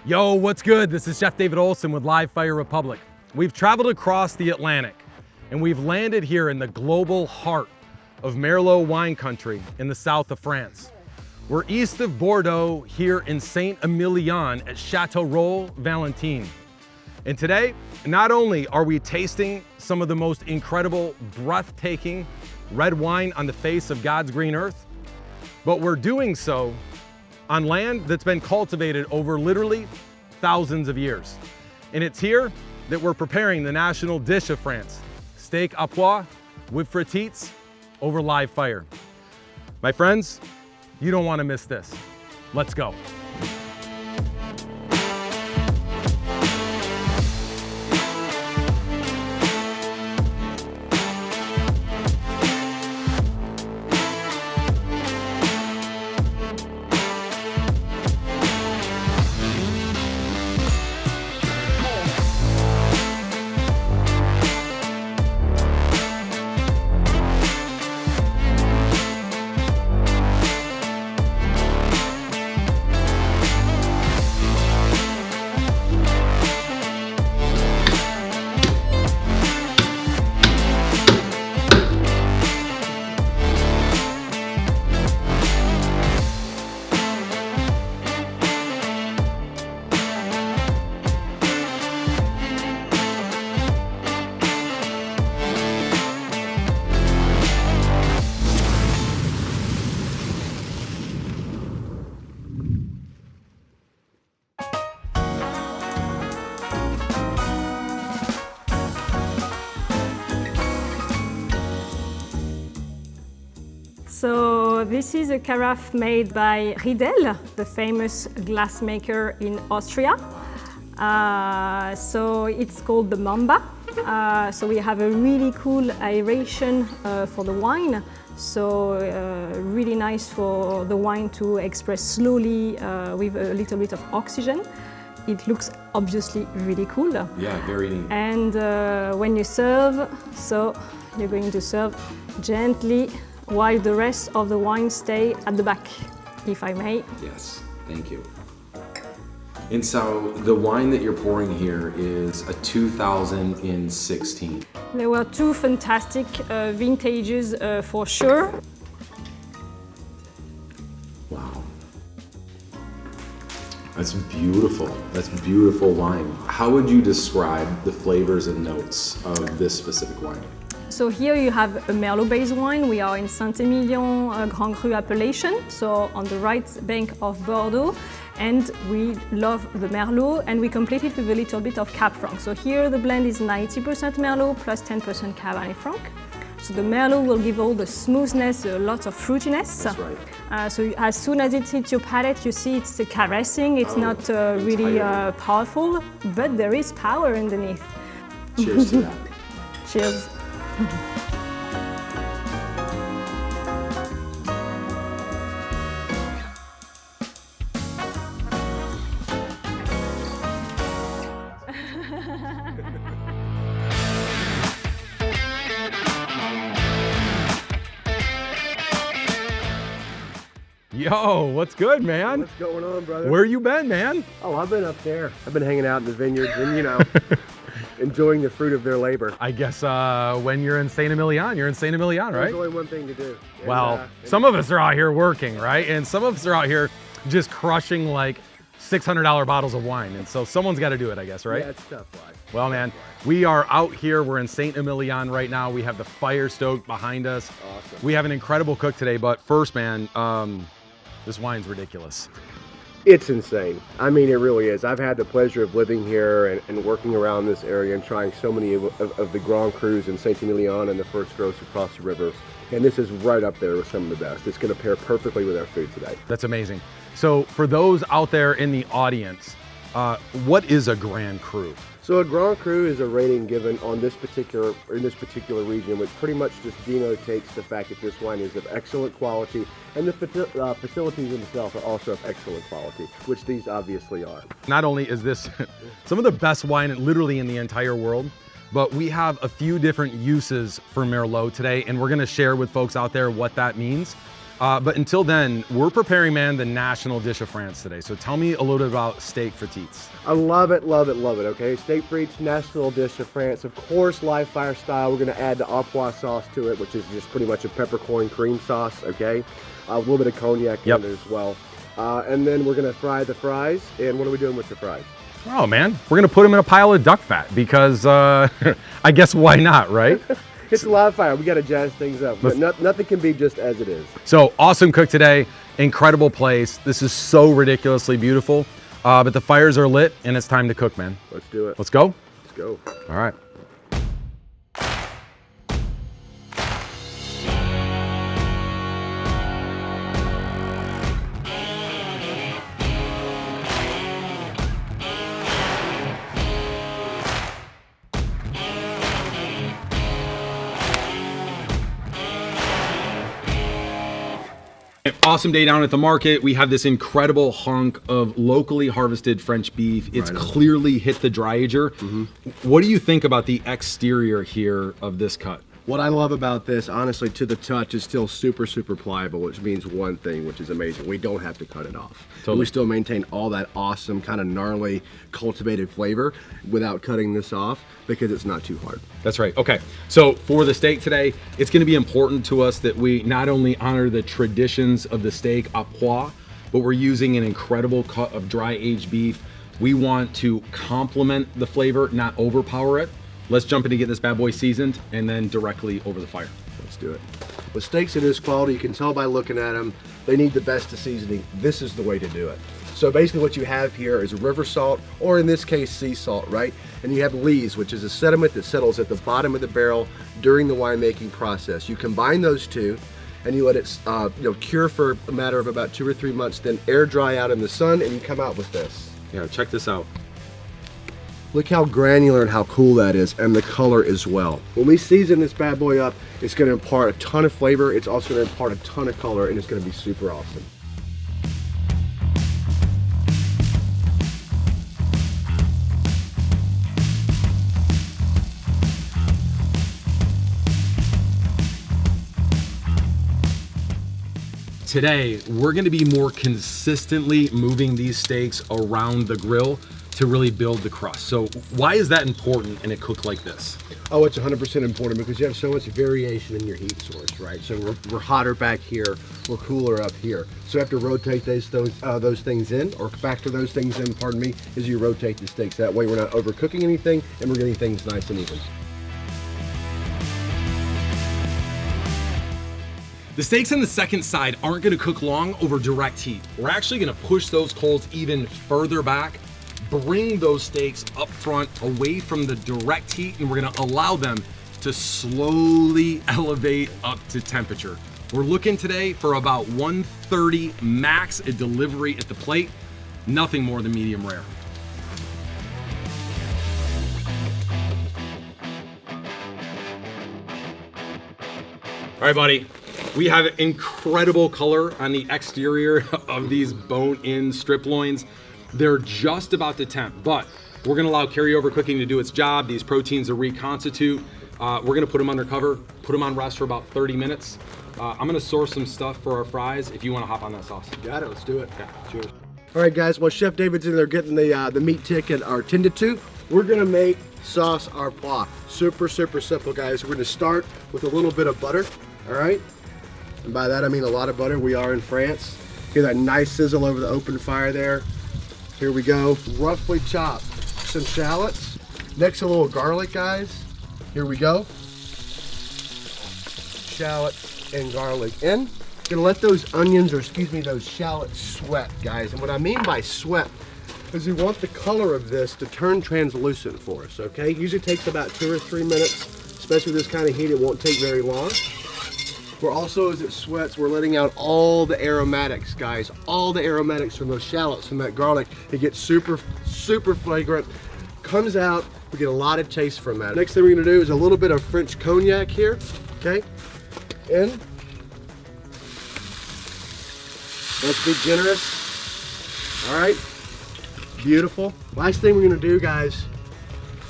Yo, what's good? This is Chef David Olson with Live Fire Republic. We've traveled across the Atlantic and we've landed here in the global heart of Merlot wine country in the south of France. We're east of Bordeaux here in Emillion at Chateau Rol Valentine. And today, not only are we tasting some of the most incredible, breathtaking red wine on the face of God's green earth, but we're doing so on land that's been cultivated over literally thousands of years. And it's here that we're preparing the national dish of France, Steak Au Poivre with Frites over live fire. My friends, you don't want to miss this. Let's go. So this is a carafe made by Riedel, the famous glassmaker in Austria. So it's called the Mamba. So we have a really cool aeration for the wine. So really nice for the wine to express slowly with a little bit of oxygen. It looks obviously really cool. Yeah, very neat. And when you serve, so you're going to serve gently while the rest of the wine stay at the back, if I may. Yes, thank you. And so the wine that you're pouring here is a 2016. There were two fantastic vintages for sure. Wow. That's beautiful. That's beautiful wine. How would you describe the flavors and notes of this specific wine? So here you have a Merlot-based wine. We are in Saint-Emilion, Grand Cru appellation, so on the right bank of Bordeaux. And we love the Merlot, and we complete it with a little bit of Cab Franc. So here the blend is 90% Merlot plus 10% Cabernet Franc. So the Merlot will give all the smoothness, a lot of fruitiness. That's right. So as soon as it hits your palate, you see it's caressing. It's not really powerful, but there is power underneath. Cheers to that. Cheers. Yo, what's good, man? What's going on, brother? Where you been, man? Oh, I've been up there. I've been hanging out in the vineyards and, you know, enjoying the fruit of their labor. I guess when you're in Emillion, you're in Emillion, right? There's only one thing to do. And, Well, some of us are out here working, right? And some of us are out here just crushing like $600 bottles of wine. And so someone's got to do it, I guess, right? Yeah, it's tough life. Well, man, we are out here. We're in Emillion right now. We have the fire stoked behind us. Awesome. We have an incredible cook today, but first, man, this wine's ridiculous. It's insane. I mean, it really is. I've had the pleasure of living here and working around this area and trying so many of the Grand Crus in Saint-Emilion and the first gross across the river. And this is right up there with some of the best. It's going to pair perfectly with our food today. That's amazing. So for those out there in the audience, what is a Grand Cru? So a Grand Cru is a rating given on this particular region, which pretty much just denotates the fact that this wine is of excellent quality, and the facilities themselves are also of excellent quality, which these obviously are. Not only is this some of the best wine literally in the entire world, but we have a few different uses for Merlot today, and we're gonna share with folks out there what that means. But until then, we're preparing, man, the national dish of France today. So tell me a little bit about steak frites. I love it, love it, love it, okay? Steak frites, national dish of France. Of course, live fire style. We're gonna add the Au Poivre sauce to it, which is just pretty much a peppercorn cream sauce, okay? A little bit of cognac in there as well. And then we're gonna fry the fries. And what are we doing with the fries? Oh, man, we're gonna put them in a pile of duck fat because I guess why not, right? It's a live fire. We got to jazz things up. But nothing can be just as it is. So awesome cook today, incredible place. This is so ridiculously beautiful, but the fires are lit and it's time to cook, man. Let's do it. Let's go. Let's go. All right. Awesome day down at the market. We have this incredible hunk of locally harvested French beef. It's clearly hit the dry ager. What do you think about the exterior here of this cut? What I love about this, honestly, to the touch, is still super, super pliable, which means one thing, which is amazing. We don't have to cut it off. Totally. We still maintain all that awesome, kind of gnarly, cultivated flavor without cutting this off because it's not too hard. That's right. Okay, so for the steak today, it's gonna be important to us that we not only honor the traditions of the steak au poivre, but we're using an incredible cut of dry aged beef. We want to complement the flavor, not overpower it. Let's jump in to get this bad boy seasoned and then directly over the fire. Let's do it. With steaks of this quality, you can tell by looking at them, they need the best of seasoning. This is the way to do it. So basically what you have here is river salt, or in this case, sea salt, right? And you have lees, which is a sediment that settles at the bottom of the barrel during the winemaking process. You combine those two and you let it cure for a matter of about 2 or 3 months, then air dry out in the sun, and you come out with this. Yeah, check this out. Look how granular and how cool that is, and the color as well. When we season this bad boy up, it's gonna impart a ton of flavor, it's also gonna impart a ton of color, and it's gonna be super awesome. Today, we're gonna be more consistently moving these steaks around the grill to really build the crust. So why is that important in a cook like this? Oh, it's 100% important because you have so much variation in your heat source, right? So we're hotter back here, we're cooler up here. So you have to rotate those things in, or factor those things in, pardon me, as you rotate the steaks. That way we're not overcooking anything and we're getting things nice and even. The steaks on the second side aren't gonna cook long over direct heat. We're actually gonna push those coals even further back, bring those steaks up front away from the direct heat, and we're gonna allow them to slowly elevate up to temperature. We're looking today for about 130 max a delivery at the plate, nothing more than medium rare. All right, buddy. We have incredible color on the exterior of these bone-in strip loins. They're just about to temp, but we're gonna allow carryover cooking to do its job. These proteins are reconstitute. We're gonna put them under cover, put them on rest for about 30 minutes. I'm gonna source some stuff for our fries if you wanna hop on that sauce. Got it, let's do it. Okay, cheers. All right, guys, while Chef David's in there getting the meat ticket are tended to, we're gonna make sauce au poivre. Super, super simple, guys. We're gonna start with a little bit of butter, all right? And by that, I mean a lot of butter. We are in France. Hear that nice sizzle over the open fire there. Here we go. Roughly chop some shallots. Next, a little garlic, guys. Here we go. Shallots and garlic in. Gonna let those onions, or excuse me, those shallots sweat, guys. And what I mean by sweat is we want the color of this to turn translucent for us, okay? Usually takes about 2 or 3 minutes, especially with this kind of heat, it won't take very long. We're also, as it sweats, we're letting out all the aromatics, guys. All the aromatics from those shallots, from that garlic. It gets super, super flagrant. Comes out, we get a lot of taste from that. Next thing we're gonna do is a little bit of French cognac here, okay? In. Let's be generous. All right, beautiful. Last thing we're gonna do, guys,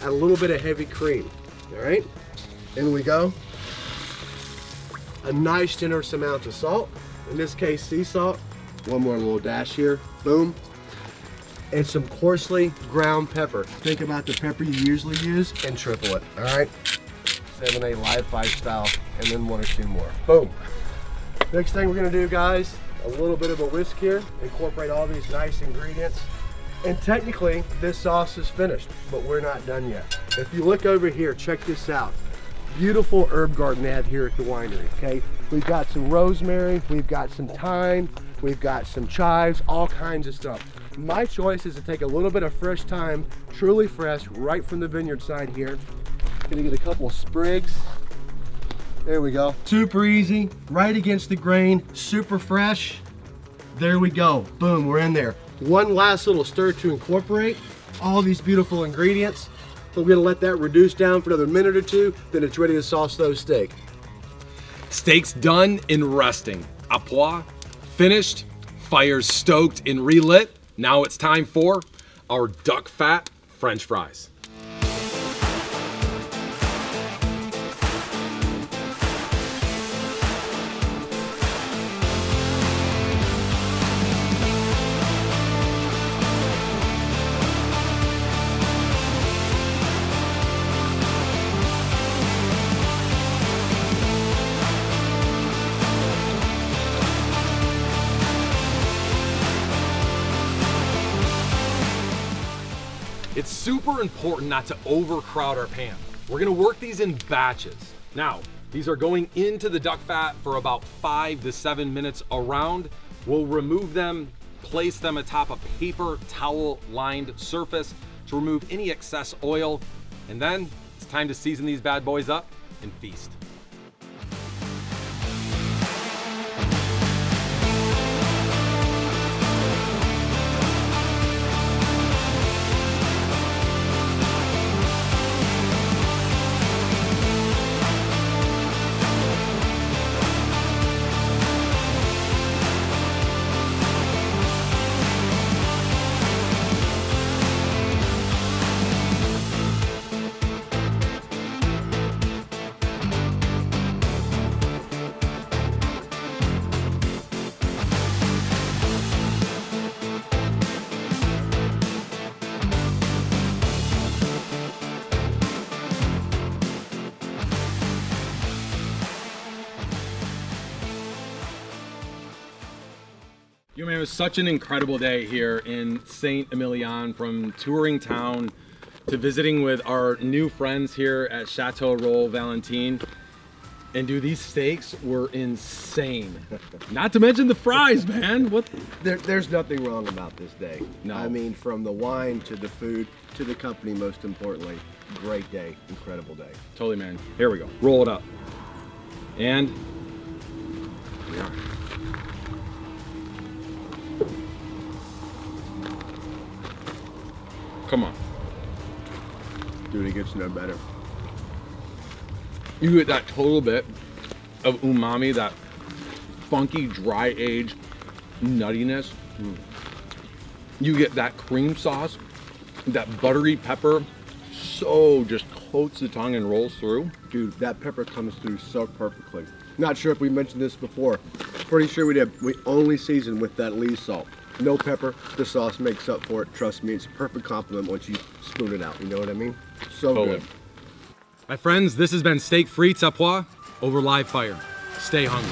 add a little bit of heavy cream, all right? In we go. A nice generous amount of salt, in this case sea salt. One more little dash here, boom. And some coarsely ground pepper. Think about the pepper you usually use and triple it, all right? 7A live fire style, and then 1 or 2 more. Boom. Next thing we're gonna do, guys, a little bit of a whisk here, incorporate all these nice ingredients. And technically, this sauce is finished, but we're not done yet. If you look over here, check this out. Beautiful herb garden they have here at the winery, okay? We've got some rosemary, we've got some thyme, we've got some chives, all kinds of stuff. My choice is to take a little bit of fresh thyme, truly fresh, right from the vineyard side here. Gonna get a couple of sprigs. There we go. Super easy, right against the grain, super fresh. There we go, boom, we're in there. One last little stir to incorporate all these beautiful ingredients. We're gonna let that reduce down for another minute or 2, then it's ready to sauce those steak. Steak's done and resting. Au poivre, finished, fires stoked and relit. Now it's time for our duck fat French fries. It's super important not to overcrowd our pan. We're gonna work these in batches. Now, these are going into the duck fat for about 5 to 7 minutes around. We'll remove them, place them atop a paper towel lined surface to remove any excess oil. And then it's time to season these bad boys up and feast. Yo, man, it was such an incredible day here in Saint Emillion, from touring town to visiting with our new friends here at Chateau Rol Valentine. And dude, these steaks were insane. Not to mention the fries, man. What? There's nothing wrong about this day. No. I mean, from the wine to the food to the company, most importantly, great day, incredible day. Totally, man. Here we go. Roll it up. And here we are. Come on. Dude, it gets no better. You get that total bit of umami, that funky, dry aged nuttiness. You get that cream sauce, that buttery pepper, so just coats the tongue and rolls through. Dude, that pepper comes through so perfectly. Not sure if we mentioned this before. Pretty sure we did. We only season with that leaf salt. No pepper, the sauce makes up for it. Trust me, it's a perfect compliment once you spoon it out. You know what I mean? So Totally. good. My friends, this has been Steak Frites Au Poivre over live fire. Stay hungry.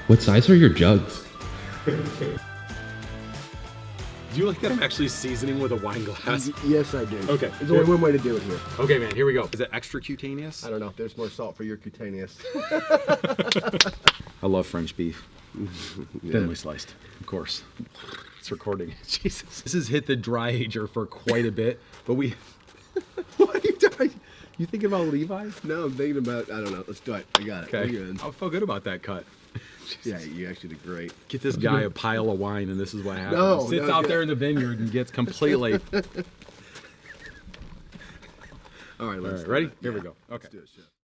What size are your jugs? Do you like that I'm actually seasoning with a wine glass? Yes, I do. Okay. There's only one way to do it here. Okay, man, here we go. Is it extra cutaneous? I don't know. There's more salt for your cutaneous. I love French beef. Thinly sliced, of course. It's recording. Jesus. This has hit the dry ager for quite a bit, but we... What are you doing? You thinking about Levi? No, I'm thinking about, I don't know. Let's do it. I got it. Okay. We're good. I feel good about that cut. Yeah, you actually did great. Get this guy a pile of wine, and this is what happens. No, He sits no, out yeah. there in the vineyard and gets completely... All right, All let's right, do ready? it. Here we Yeah. go. Okay. Let's do it, chef.